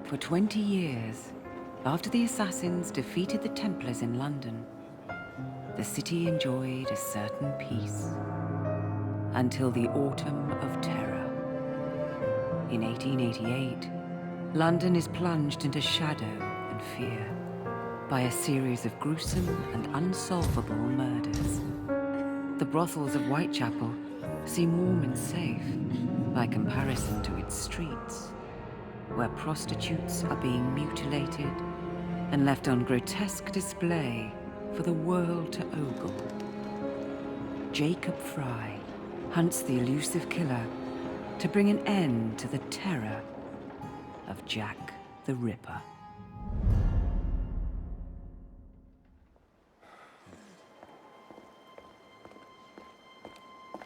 For 20 years, after the Assassins defeated the Templars in London, the city enjoyed a certain peace. Until the Autumn of Terror. In 1888, London is plunged into shadow and fear by a series of gruesome and unsolvable murders. The brothels of Whitechapel seem warm and safe by comparison to its streets, where prostitutes are being mutilated and left on grotesque display for the world to ogle. Jacob Fry hunts the elusive killer to bring an end to the terror of Jack the Ripper.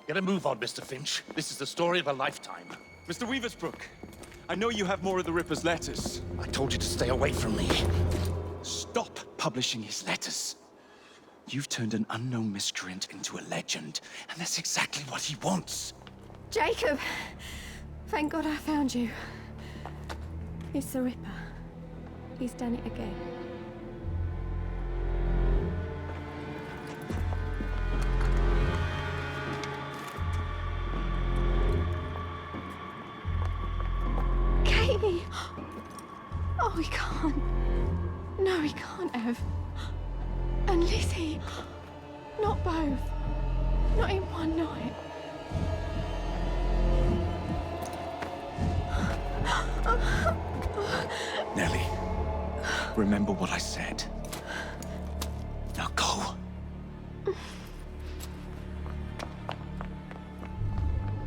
Get a move on, Mr. Finch. This is the story of a lifetime. Mr. Weaversbrook, I know you have more of the Ripper's letters. I told you to stay away from me. Stop publishing his letters. You've turned an unknown miscreant into a legend, and that's exactly what he wants. Jacob! Thank God I found you. It's the Ripper. He's done it again. Katie! Oh, he can't. No, he can't have. And Lizzie. Not both. Not in one night. Nellie, remember what I said. Now go.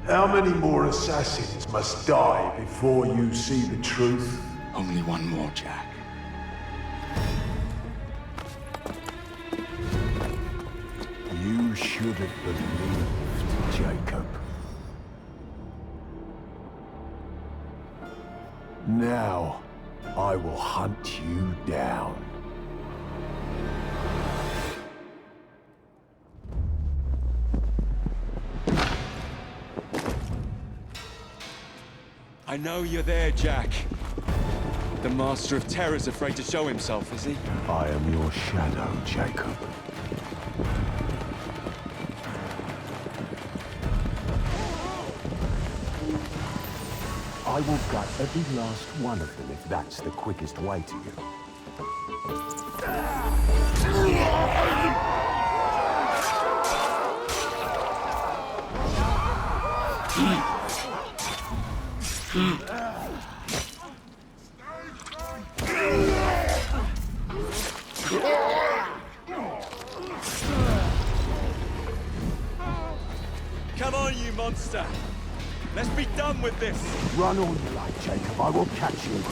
How many more assassins must die before you see the truth? Only one more, Jack. You should have believed, Jacob. Now, I will hunt you down. I know you're there, Jack. The Master of Terror's afraid to show himself, is he? I am your shadow, Jacob. I will gut every last one of them if that's the quickest way to you. Come on, you monster! Let's be done with this! Run all you like, Jacob. I will catch you.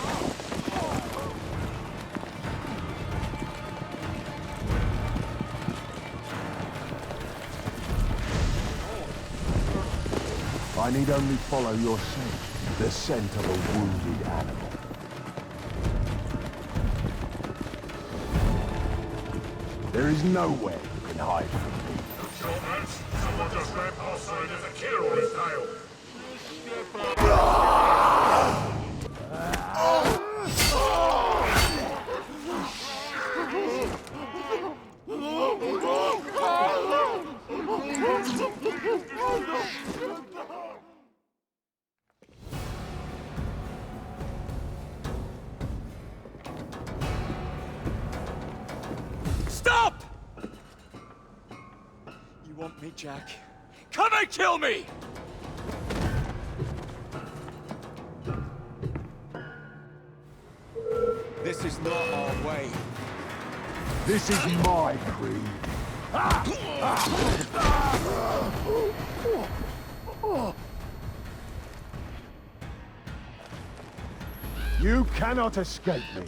I need only follow your scent, the scent of a wounded animal. There is nowhere you can hide from me. Someone just ran past sign there's a killer on his tail. Stop! You want me, Jack? Come and kill me! This is not our way. This is my creed. You cannot escape me.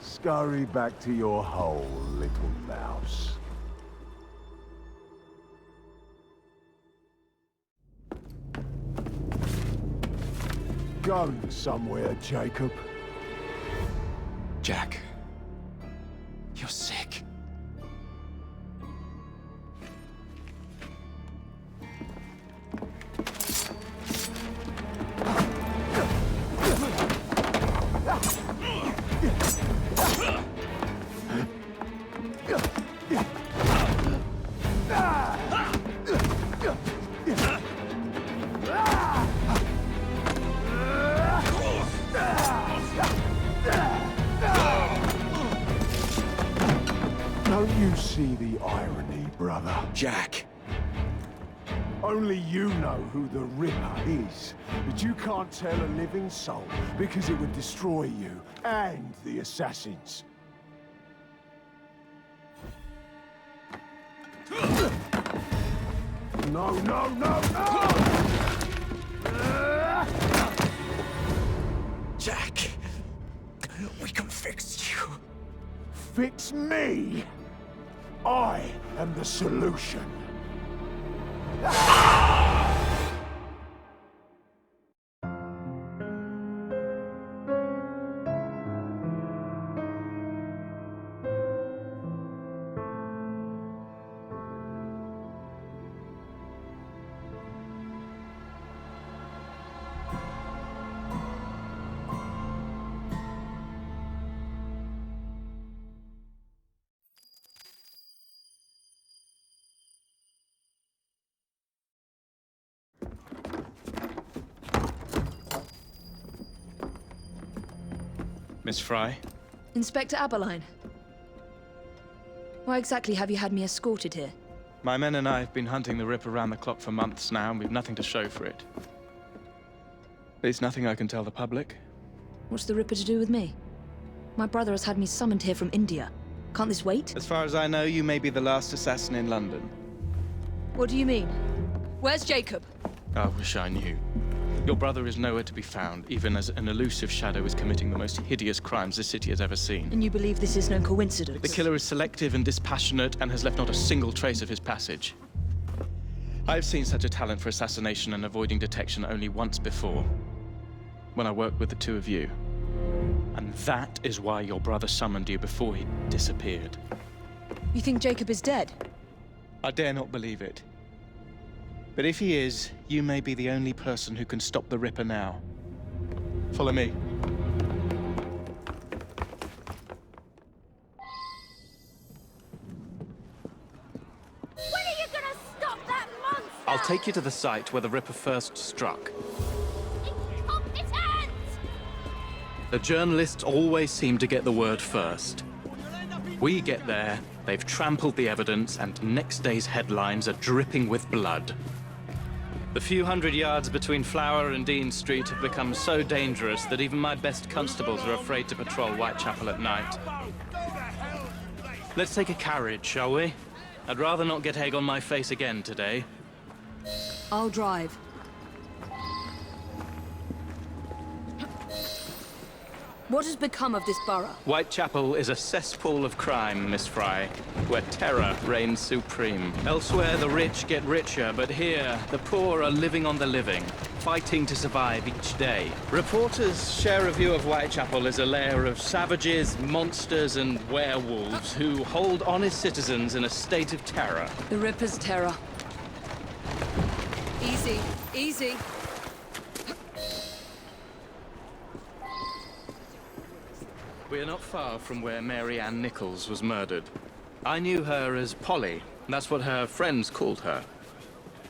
Scurry back to your hole, little mouse. Going somewhere, Jacob. Jack, you're sick. Don't you see the irony, brother? Jack. Only you know who the Ripper is, but you can't tell a living soul because it would destroy you and the Assassins. No, no, no, no! Jack, we can fix you. Fix me! I am the solution. Miss Fry? Inspector Aberline. Why exactly have you had me escorted here? My men and I have been hunting the Ripper around the clock for months now, and we've nothing to show for it. There's nothing I can tell the public. What's the Ripper to do with me? My brother has had me summoned here from India. Can't this wait? As far as I know, you may be the last assassin in London. What do you mean? Where's Jacob? I wish I knew. Your brother is nowhere to be found, even as an elusive shadow is committing the most hideous crimes this city has ever seen. And you believe this is no coincidence? The killer is selective and dispassionate and has left not a single trace of his passage. I've seen such a talent for assassination and avoiding detection only once before, when I worked with the two of you. And that is why your brother summoned you before he disappeared. You think Jacob is dead? I dare not believe it. But if he is, you may be the only person who can stop the Ripper now. Follow me. When are you gonna stop that monster? I'll take you to the site where the Ripper first struck. Incompetent! The journalists always seem to get the word first. We get there, they've trampled the evidence, and next day's headlines are dripping with blood. The few hundred yards between Flower and Dean Street have become so dangerous that even my best constables are afraid to patrol Whitechapel at night. Let's take a carriage, shall we? I'd rather not get egg on my face again today. I'll drive. What has become of this borough? Whitechapel is a cesspool of crime, Miss Fry, where terror reigns supreme. Elsewhere, the rich get richer, but here, the poor are living on the living, fighting to survive each day. Reporters share a view of Whitechapel as a lair of savages, monsters, and werewolves who hold honest citizens in a state of terror. The Ripper's terror. Easy, easy. We're not far from where Mary Ann Nichols was murdered. I knew her as Polly. That's what her friends called her.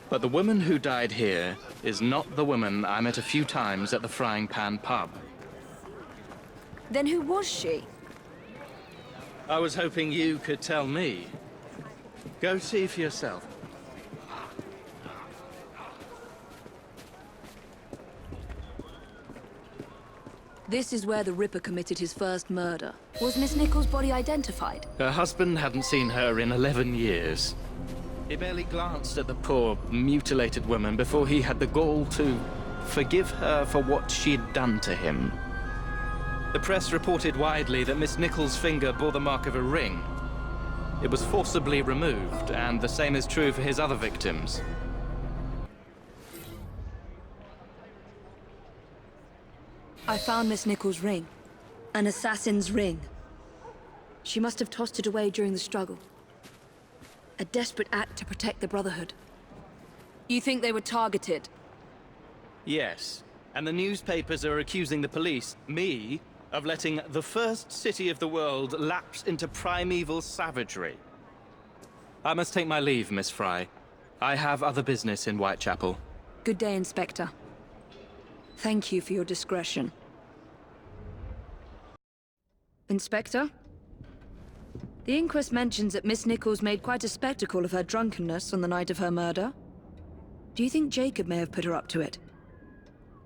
But the woman who died here is not the woman I met a few times at the Frying Pan pub. Then who was she? I was hoping you could tell me. Go see for yourself. This is where the Ripper committed his first murder. Was Miss Nichols' body identified? Her husband hadn't seen her in 11 years. He barely glanced at the poor, mutilated woman before he had the gall to forgive her for what she'd done to him. The press reported widely that Miss Nichols' finger bore the mark of a ring. It was forcibly removed, and the same is true for his other victims. I found Miss Nichols' ring. An assassin's ring. She must have tossed it away during the struggle. A desperate act to protect the Brotherhood. You think they were targeted? Yes, and the newspapers are accusing the police, me, of letting the first city of the world lapse into primeval savagery. I must take my leave, Miss Fry. I have other business in Whitechapel. Good day, Inspector. Thank you for your discretion. Inspector? The inquest mentions that Miss Nichols made quite a spectacle of her drunkenness on the night of her murder. Do you think Jacob may have put her up to it?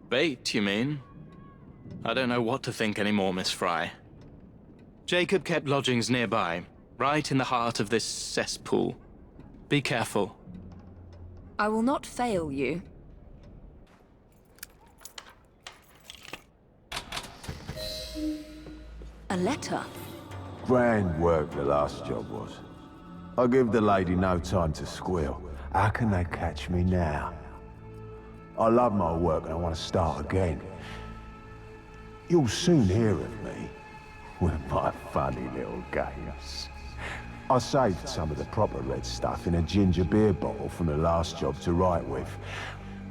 Bait, you mean? I don't know what to think anymore, Miss Fry. Jacob kept lodgings nearby, right in the heart of this cesspool. Be careful. I will not fail you. A letter? Grand work the last job was. I give the lady no time to squeal. How can they catch me now? I love my work and I want to start again. You'll soon hear of me with my funny little games. I saved some of the proper red stuff in a ginger beer bottle from the last job to write with.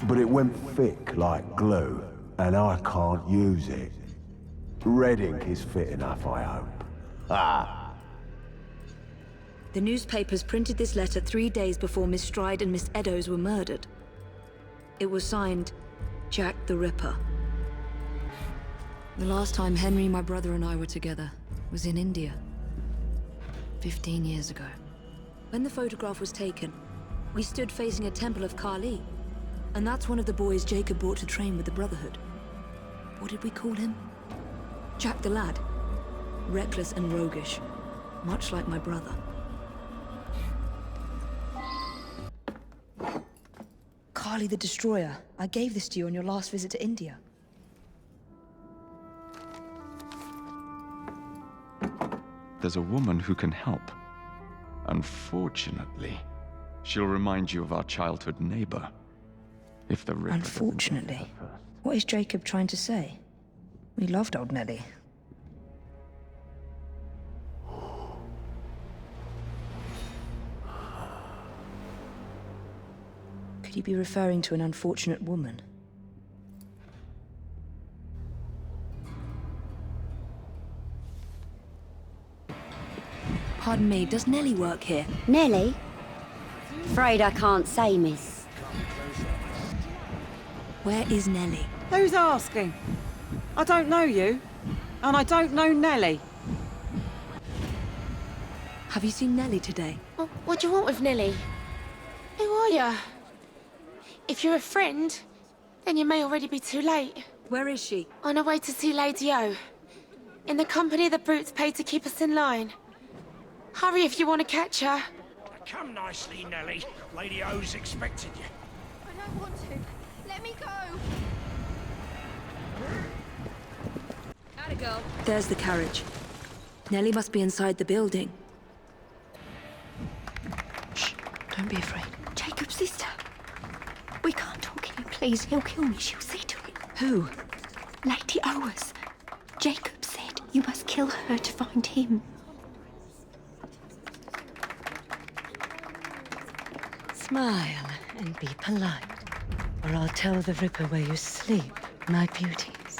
But it went thick like glue, and I can't use it. Red ink is fit enough, I hope. Ah. The newspapers printed this letter 3 days before Miss Stride and Miss Eddowes were murdered. It was signed, Jack the Ripper. The last time Henry, my brother, and I were together was in India. 15 years ago. When the photograph was taken, we stood facing a temple of Kali. And that's one of the boys Jacob brought to train with the Brotherhood. What did we call him? Jack the Lad. Reckless and roguish. Much like my brother. Kali the Destroyer. I gave this to you on your last visit to India. There's a woman who can help. Unfortunately, she'll remind you of our childhood neighbor. If the Ripper Unfortunately? What is Jacob trying to say? We loved old Nellie. Could he be referring to an unfortunate woman? Pardon me, does Nellie work here? Nellie? Afraid I can't say, miss. Where is Nellie? Who's asking? I don't know you, and I don't know Nellie. Have you seen Nellie today? What do you want with Nellie? Who are you? If you're a friend, then you may already be too late. Where is she? On her way to see Lady O. In the company the brutes pay to keep us in line. Hurry if you want to catch her. Come nicely, Nellie. Lady O's expected you. I don't want to. Let me go. Atta girl. There's the carriage. Nellie must be inside the building. Shh, don't be afraid. Jacob's sister. We can't talk here, please. He'll kill me. She'll see to it. Who? Lady Owers. Jacob said you must kill her to find him. Smile and be polite, or I'll tell the Ripper where you sleep, my beauties.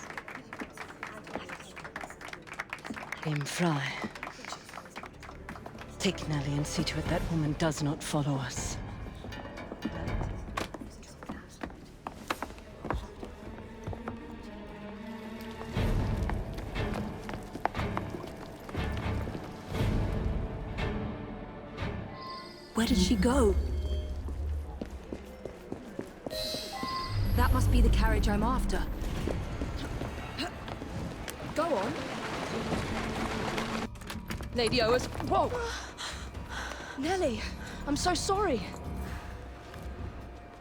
Dame Fry. Take Nellie and see to it that woman does not follow us. Where did she go? That must be the carriage I'm after. Go on. Lady Owers. Whoa! Nellie, I'm so sorry.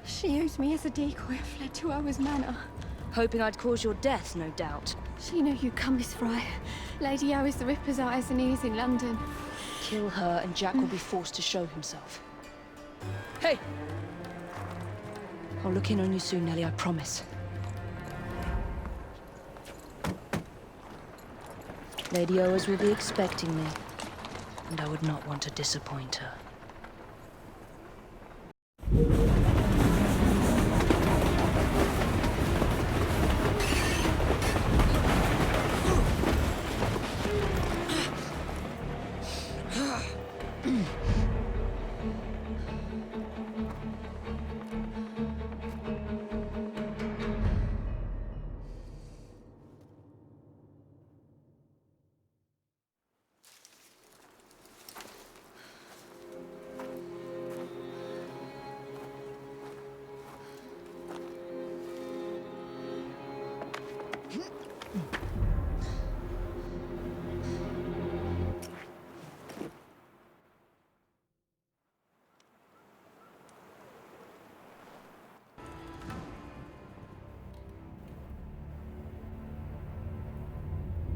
She used me as a decoy and fled to Owers Manor. Hoping I'd cause your death, no doubt. She knew you'd come, Miss Fry. Lady Owers the Ripper's eyes and ears in London. Kill her and Jack will be forced to show himself. Hey! I'll look in on you soon, Nellie, I promise. Lady Owers will be expecting me, and I would not want to disappoint her.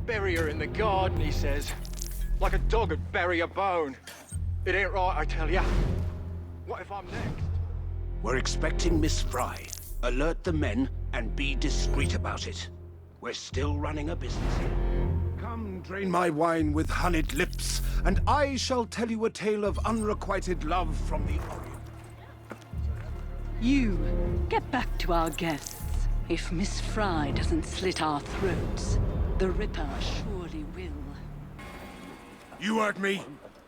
Bury her in the garden, he says. Like a dog would bury a bone. It ain't right, I tell ya. What if I'm next? We're expecting Miss Fry. Alert the men and be discreet about it. We're still running a business here. Come, drain my wine with honeyed lips, and I shall tell you a tale of unrequited love from the Orient. You, get back to our guests. If Miss Fry doesn't slit our throats, the Ripper surely will. You heard me.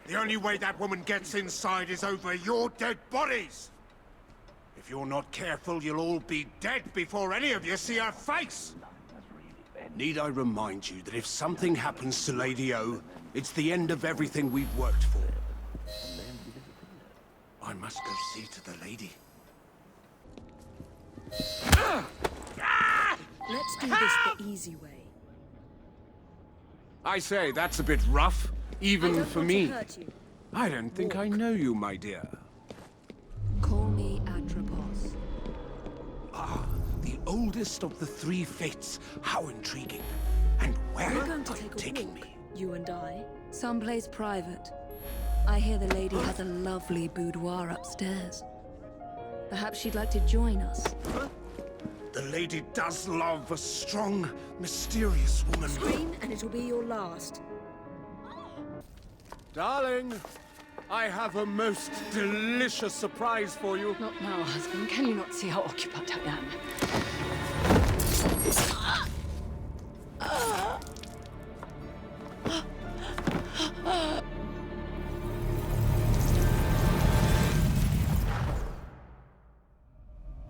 The only way that woman gets inside is over your dead bodies. If you're not careful, you'll all be dead before any of you see her face. Need I remind you that if something happens to Lady O, it's the end of everything we've worked for. I must go see to the lady. Let's do this the easy way. I say, that's a bit rough, even for me. Hurt you. I don't think I know you, my dear. Call me Atropos. Ah, the oldest of the three fates. How intriguing. And where We're going to are you take a taking walk, me? you and I. Someplace private. I hear the lady has a lovely boudoir upstairs. Perhaps she'd like to join us. The lady does love a strong, mysterious woman. Scream, and it'll be your last. Darling, I have a most delicious surprise for you. Not now, husband. Can you not see how occupied I am?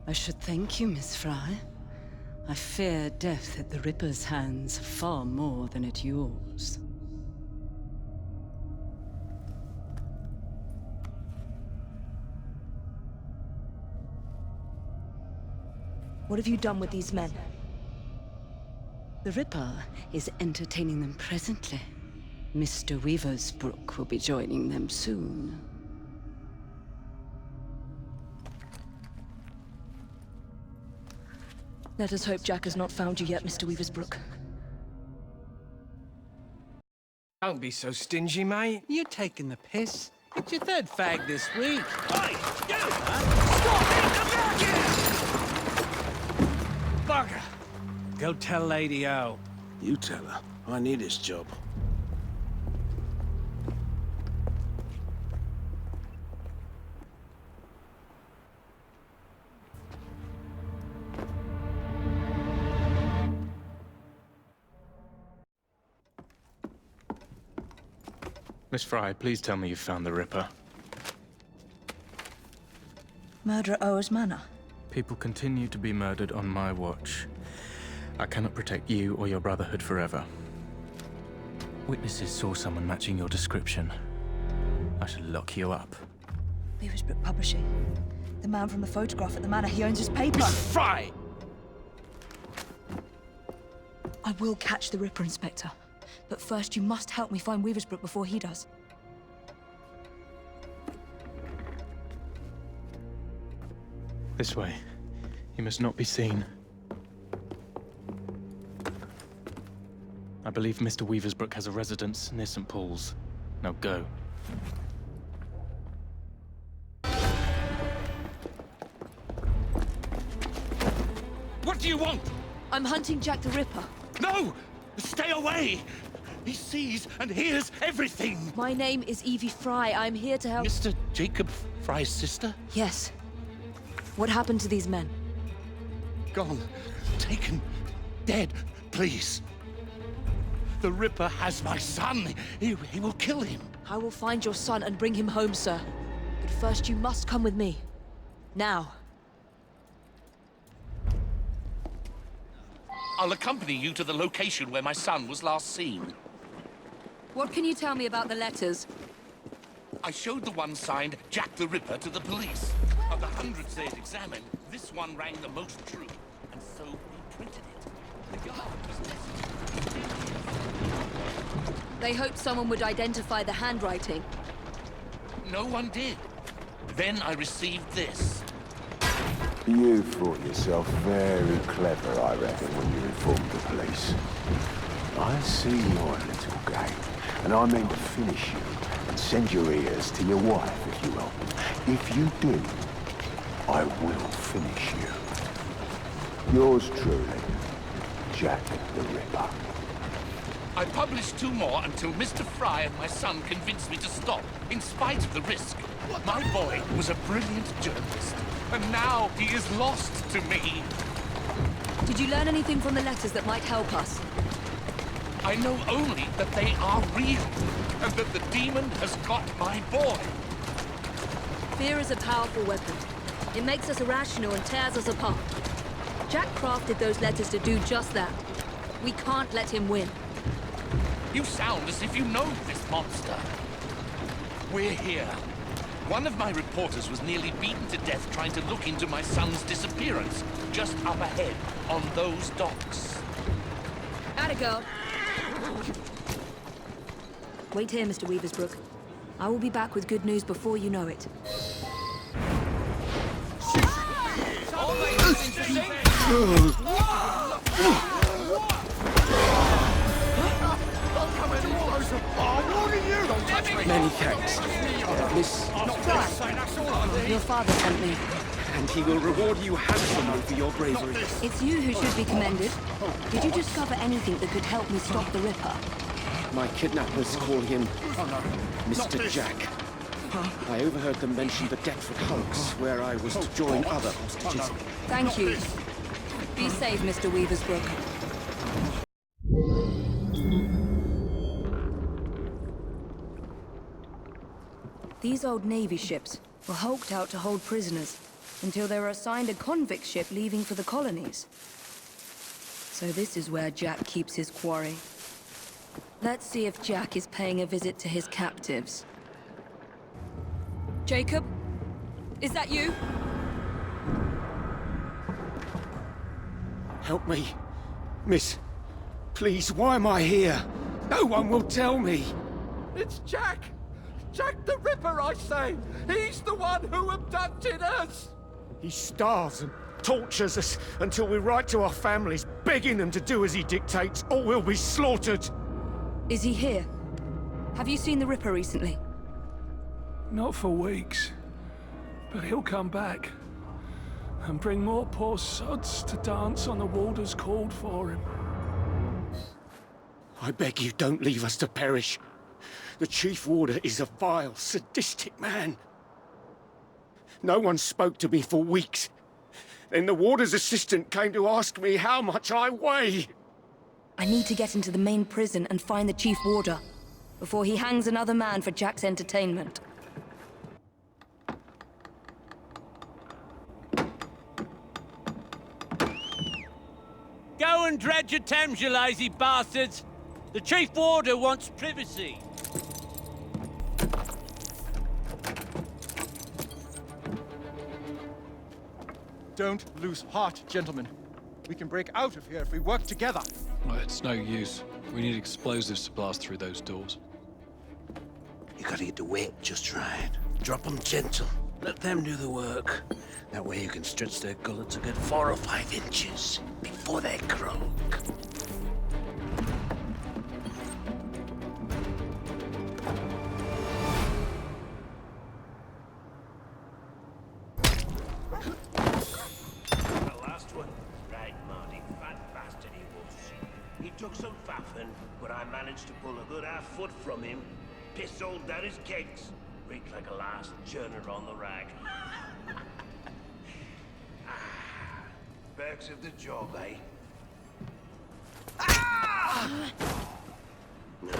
I should thank you, Miss Fry. I fear death at the Ripper's hands far more than at yours. What have you done with these men? The Ripper is entertaining them presently. Mr. Weaversbrook will be joining them soon. Let us hope Jack has not found you yet, Mr. Weaversbrook. Don't be so stingy, mate. You're taking the piss. It's your third fag this week. Hey, you! Bugger! Go tell Lady O. You tell her. I need this job. Miss Fry, please tell me you found the Ripper. Murder at Oa's Manor. People continue to be murdered on my watch. I cannot protect you or your Brotherhood forever. Witnesses saw someone matching your description. I should lock you up. Weaversbrook Publishing. The man from the photograph at the manor, he owns his paper. Miss Fry! I will catch the Ripper, Inspector. But first, you must help me find Weaversbrook before he does. This way. He must not be seen. I believe Mr. Weaversbrook has a residence near St. Paul's. Now go. What do you want? I'm hunting Jack the Ripper. No! Stay away! He sees and hears everything! My name is Evie Fry. I'm here to help... Mr. Jacob Fry's sister? Yes. What happened to these men? Gone. Taken. Dead. Please. The Ripper has my son. He will kill him. I will find your son and bring him home, sir. But first, you must come with me. Now. I'll accompany you to the location where my son was last seen. What can you tell me about the letters? I showed the one signed Jack the Ripper to the police. Of the hundreds they'd examined, this one rang the most true, and so they printed it. The guard was They hoped someone would identify the handwriting. No one did. Then I received this. You thought yourself very clever, I reckon, when you informed the police. I see your little game, and I mean to finish you and send your ears to your wife, if you will. If you do, I will finish you. Yours truly, Jack the Ripper. I published 2 more until Mr. Fry and my son convinced me to stop, in spite of the risk. My boy was a brilliant journalist, and now he is lost to me. Did you learn anything from the letters that might help us? I know only that they are real, and that the demon has got my boy. Fear is a powerful weapon. It makes us irrational and tears us apart. Jack crafted those letters to do just that. We can't let him win. You sound as if you know this monster. We're here. One of my reporters was nearly beaten to death trying to look into my son's disappearance, just up ahead, on those docks. Atta girl. Wait here, Mr. Weaversbrook. I will be back with good news before you know it. Many thanks. Miss... Your father sent me. And he will reward you handsomely for your bravery. It's you who should be commended. Did you discover anything that could help me stop the Ripper? My kidnappers call him Mr. Jack. I overheard them mention the Deptford Hulks, where I was to join other hostages. Thank you. Be safe, Mr. Weaversbrook. These old Navy ships were hulked out to hold prisoners until they were assigned a convict ship leaving for the colonies. So this is where Jack keeps his quarry. Let's see if Jack is paying a visit to his captives. Jacob? Is that you? Help me. Miss, please, why am I here? No one will tell me. It's Jack! Jack the Ripper, I say! He's the one who abducted us! He starves and tortures us until we write to our families, begging them to do as he dictates, or we'll be slaughtered. Is he here? Have you seen the Ripper recently? Not for weeks. But he'll come back. And bring more poor sods to dance on the warders called for him. I beg you, don't leave us to perish. The Chief Warder is a vile, sadistic man. No one spoke to me for weeks. Then the Warder's assistant came to ask me how much I weigh. I need to get into the main prison and find the Chief Warder before he hangs another man for Jack's entertainment. Go and dredge your Thames, you lazy bastards! The Chief Warder wants privacy. Don't lose heart, gentlemen. We can break out of here if we work together. Well, it's no use. We need explosives to blast through those doors. You gotta get the weight just right. Drop them gentle. Let them do the work. That way you can stretch their gullets a good 4 or 5 inches before they croak. But I managed to pull a good half-foot from him, pistoled down his kegs, reeked like a last churner on the rag. Perks of the job, eh? No,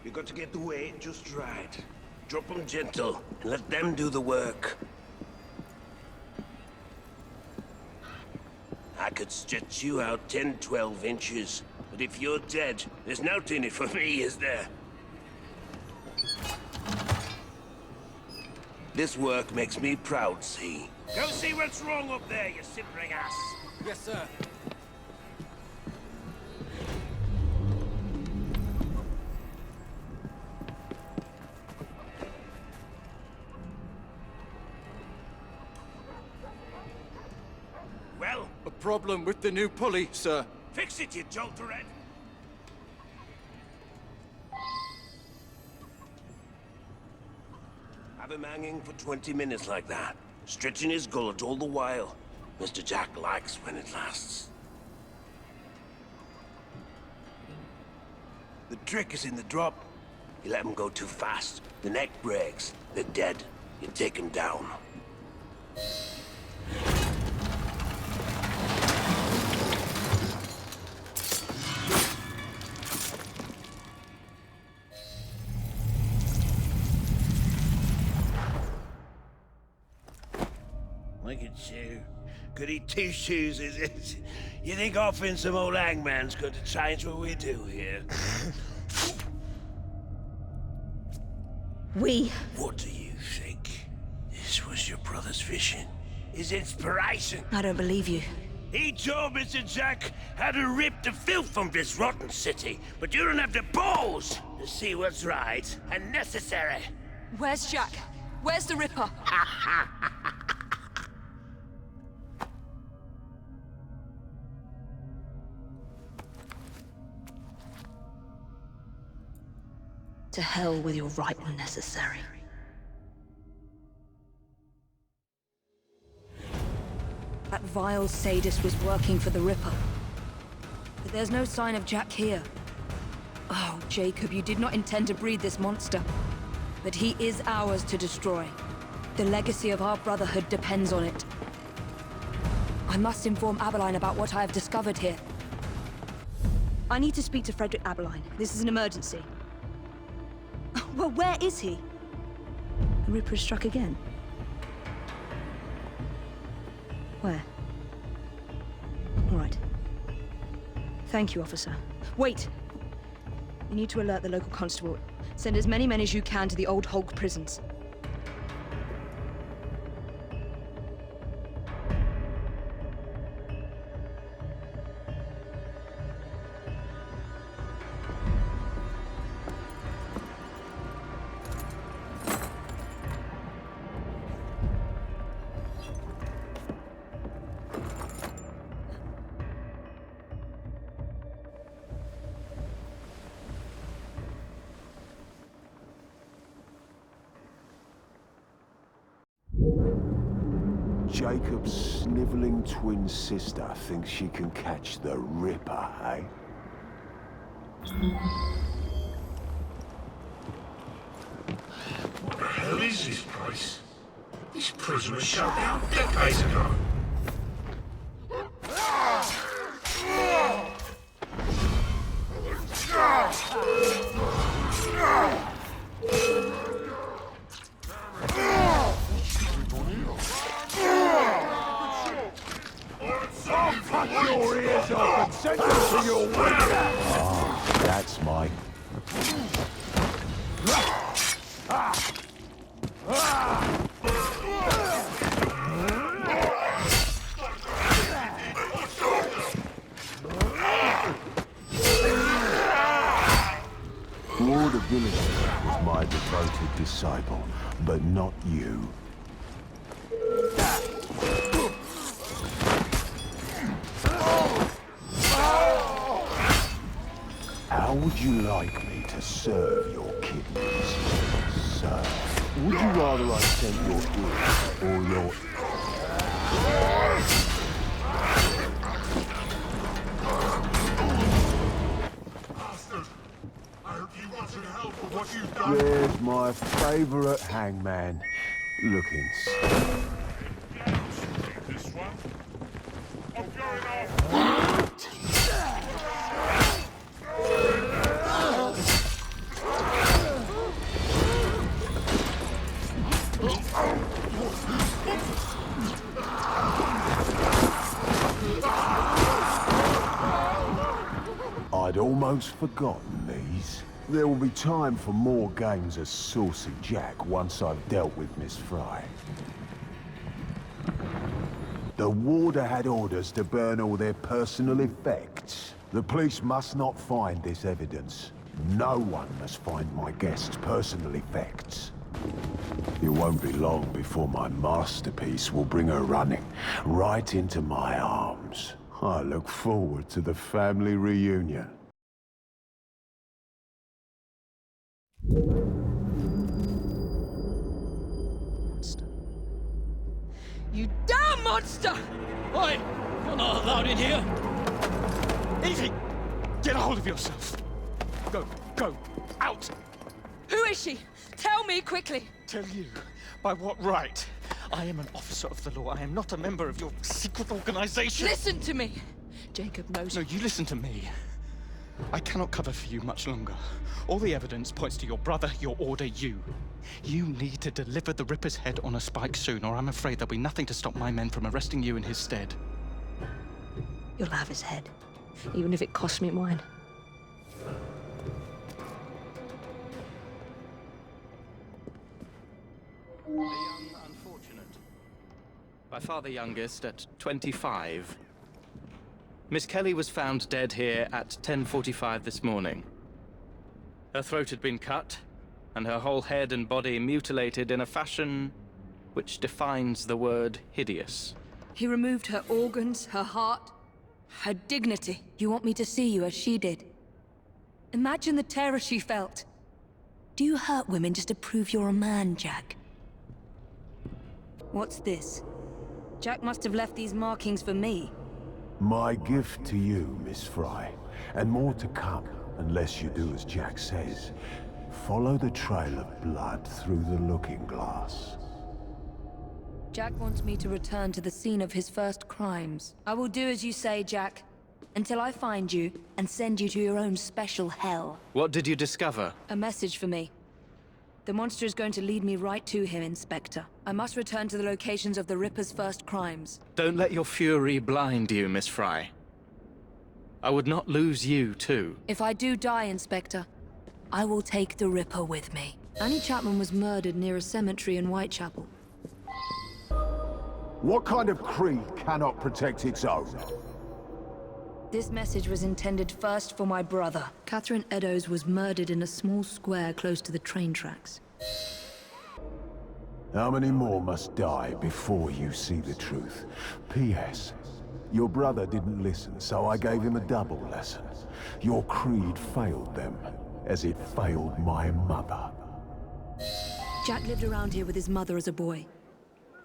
you got to get the weight just right. Drop them gentle, and let them do the work. I could stretch you out 10, 12 inches. But if you're dead, there's nothing in it for me, is there? This work makes me proud, see? Go see what's wrong up there, you simpering ass! Yes, sir. Well? A problem with the new pulley, sir. Fix it, you jolterhead! Have him hanging for 20 minutes like that, stretching his gullet all the while. Mr. Jack likes when it lasts. The trick is in the drop. You let them go too fast, the neck breaks, they're dead. You take them down. Look at you. Could eat two shoes, is it? You think offering some old hangman's going to change what we do here? What do you think? This was your brother's vision? His inspiration? I don't believe you. He told Mr. Jack how to rip the filth from this rotten city, but you don't have the balls to see what's right and necessary. Where's Jack? Where's the Ripper? To hell with your right and necessary. That vile sadist was working for the Ripper. But there's no sign of Jack here. Oh, Jacob, you did not intend to breed this monster. But he is ours to destroy. The legacy of our Brotherhood depends on it. I must inform Abeline about what I have discovered here. I need to speak to Frederick Abeline. This is an emergency. Well, where is he? The Ripper has struck again. Where? All right. Thank you, officer. Wait! You need to alert the local constable. Send as many men as you can to the old Hulk prisons. Jacob's sniveling twin sister thinks she can catch the Ripper, eh? What the hell is this place? This prison was shut down decades ago. I'll cut your ears off and send you to your window! Oh, that's my... Lord of Village was my devoted disciple, but not you. How would you like me to serve your kidneys, sir? Would you rather I sent your ears or your... Bastard! I hope you wanted help for what you've done. There's my favourite hangman, looking This one? I'm going off. I'd almost forgotten these. There will be time for more games as Saucy Jack once I've dealt with Miss Fry. The warder had orders to burn all their personal effects. The police must not find this evidence. No one must find my guest's personal effects. It won't be long before my masterpiece will bring her running right into my arms. I look forward to the family reunion. You damn monster! Oi! You're not allowed in here! Evie! Get a hold of yourself! Go! Out! Who is she? Tell me quickly! Tell you? By what right? I am an officer of the law. I am not a member of your secret organization. Listen to me! Jacob knows. No, you listen to me. I cannot cover for you much longer. All the evidence points to your brother, your order, you. You need to deliver the Ripper's head on a spike soon, or I'm afraid there'll be nothing to stop my men from arresting you in his stead. You'll have his head, even if it costs me mine. The young unfortunate. By far the youngest, at 25. Miss Kelly was found dead here at 10:45 this morning. Her throat had been cut, and her whole head and body mutilated in a fashion which defines the word hideous. He removed her organs, her heart, her dignity. You want me to see you as she did? Imagine the terror she felt. Do you hurt women just to prove you're a man, Jack? What's this? Jack must have left these markings for me. My gift to you, Miss Fry, and more to come, unless you do as Jack says. Follow the trail of blood through the looking glass. Jack wants me to return to the scene of his first crimes. I will do as you say, Jack, until I find you and send you to your own special hell. What did you discover? A message for me. The monster is going to lead me right to him, Inspector. I must return to the locations of the Ripper's first crimes. Don't let your fury blind you, Miss Fry. I would not lose you, too. If I do die, Inspector, I will take the Ripper with me. Annie Chapman was murdered near a cemetery in Whitechapel. What kind of creed cannot protect its own? This message was intended first for my brother. Catherine Eddowes was murdered in a small square close to the train tracks. How many more must die before you see the truth? P.S. Your brother didn't listen, so I gave him a double lesson. Your creed failed them, as it failed my mother. Jack lived around here with his mother as a boy.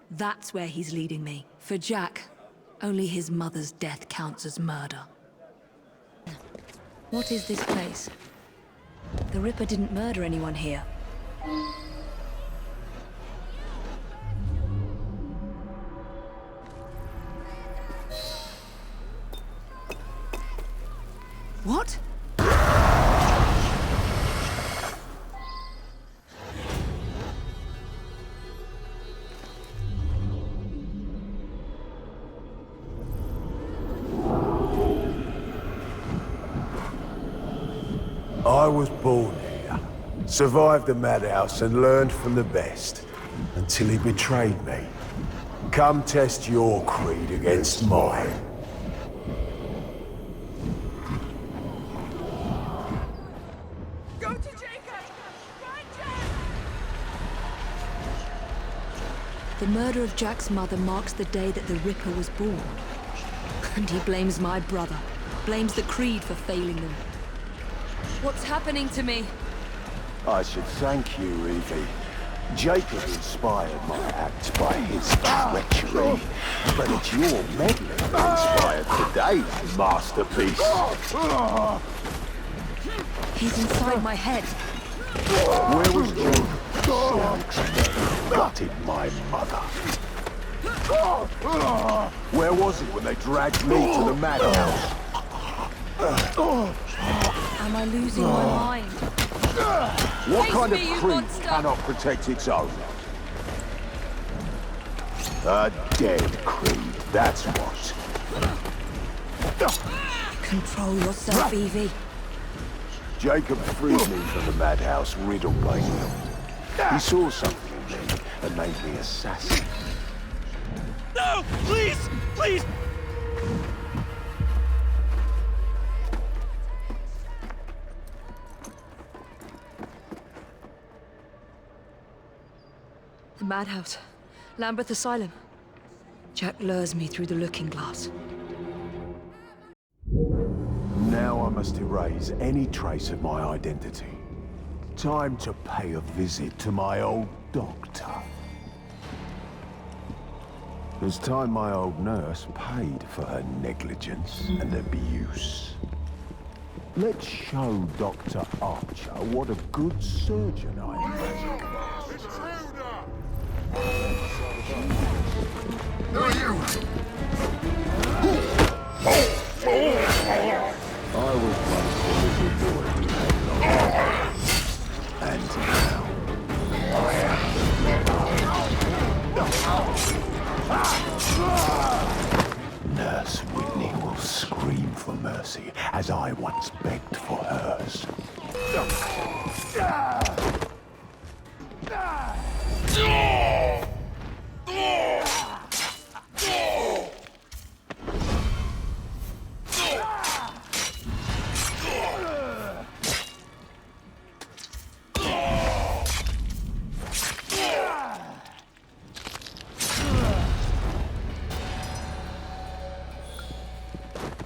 That's where he's leading me. For Jack, only his mother's death counts as murder. What is this place? The Ripper didn't murder anyone here. What? I was born here, survived the madhouse and learned from the best, until he betrayed me. Come test your creed against mine. Go to Jacob! Find Jack! The murder of Jack's mother marks the day that the Ripper was born. And he blames my brother, blames the Creed for failing them. What's happening to me? I should thank you, Evie. Jacob inspired my act by his treachery, but it's your meddling that inspired today's masterpiece. He's inside my head. Where was Jacob? Gutted my mother. Where was he when they dragged me to the madhouse? Am I losing my mind? What kind of creed cannot protect its own? A dead creed, that's what. Control yourself, Evie. Jacob freed me from the madhouse riddled by him. He saw something in me and made me assassin. No! Please! Please! The madhouse. Lambeth Asylum. Jack lures me through the looking glass. Now I must erase any trace of my identity. Time to pay a visit to my old doctor. It's time my old nurse paid for her negligence and abuse. Let's show Dr. Archer what a good surgeon I am. Who are you? I was once a little boy who had no mother. And now, I am the Nurse Whitney will scream for mercy, as I once begged for hers.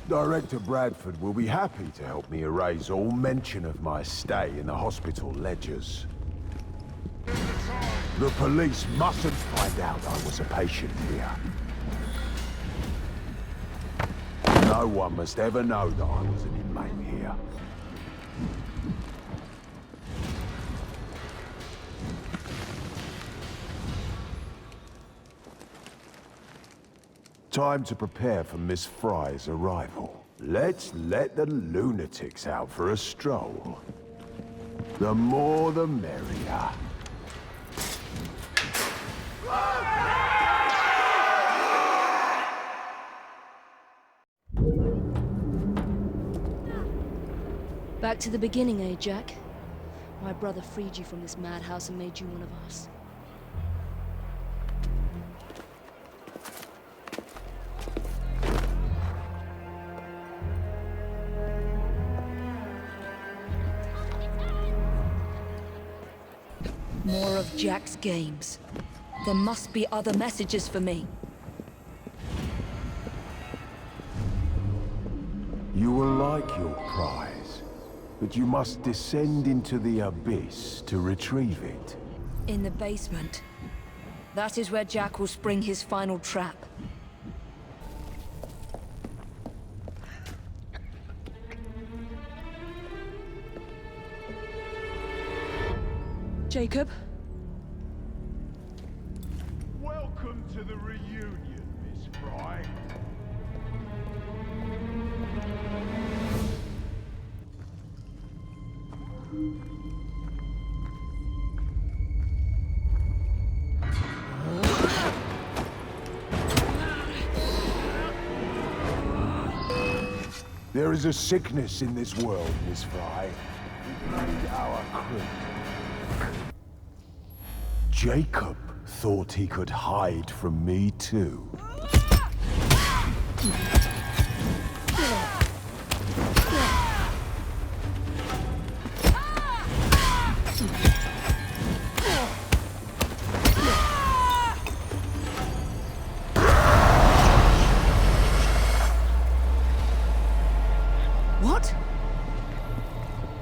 Director Bradford will be happy to help me erase all mention of my stay in the hospital ledgers. The police mustn't find out I was a patient here. No one must ever know that I was an inmate here. Time to prepare for Miss Fry's arrival. Let's let the lunatics out for a stroll. The more the merrier. Back to the beginning, eh, Jack? My brother freed you from this madhouse and made you one of us. More of Jack's games. There must be other messages for me. You will like your prize, but you must descend into the abyss to retrieve it. In the basement. That is where Jack will spring his final trap. Jacob? Welcome to the reunion, Miss Fry. There is a sickness in this world, Miss Fry. It made our crew. Jacob thought he could hide from me too. What?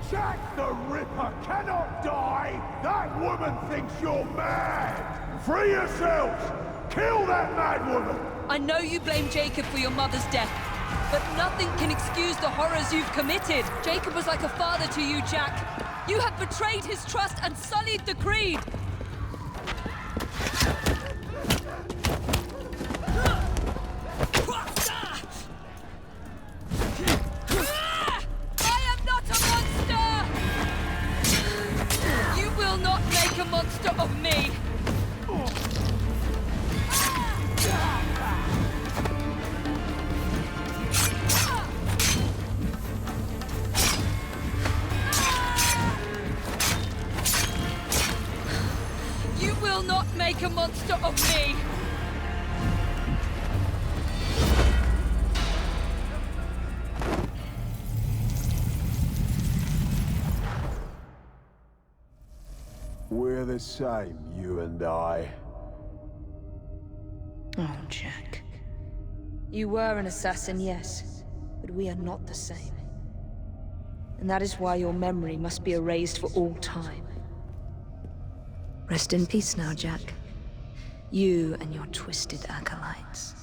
Jack the Ripper cannot die! That woman thinks you're mad! Free yourselves! Kill that mad woman! I know you blame Jacob for your mother's death, but nothing can excuse the horrors you've committed. Jacob was like a father to you, Jack. You have betrayed his trust and sullied the Creed. I am not a monster! You will not make a monster of me! You will not make a monster of me! We're the same, you and I. Oh, Jack. You were an assassin, yes, but we are not the same. And that is why your memory must be erased for all time. Rest in peace now, Jack. You and your twisted acolytes.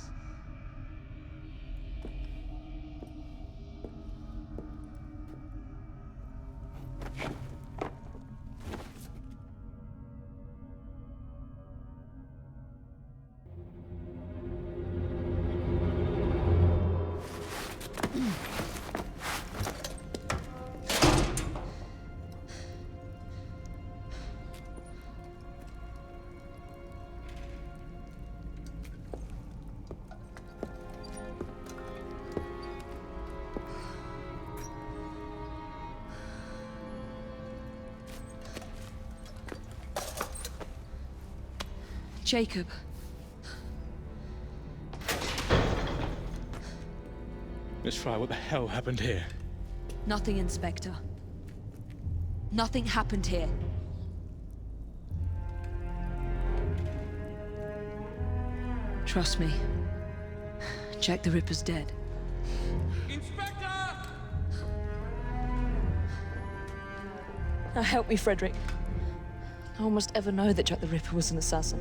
Jacob. Miss Fry, what the hell happened here? Nothing, Inspector. Nothing happened here. Trust me. Jack the Ripper's dead. Inspector! Now help me, Frederick. No one must ever know that Jack the Ripper was an assassin.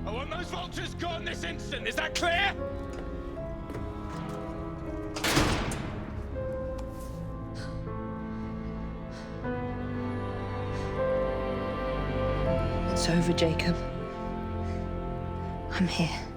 I want those vultures gone this instant, is that clear? It's over, Jacob. I'm here.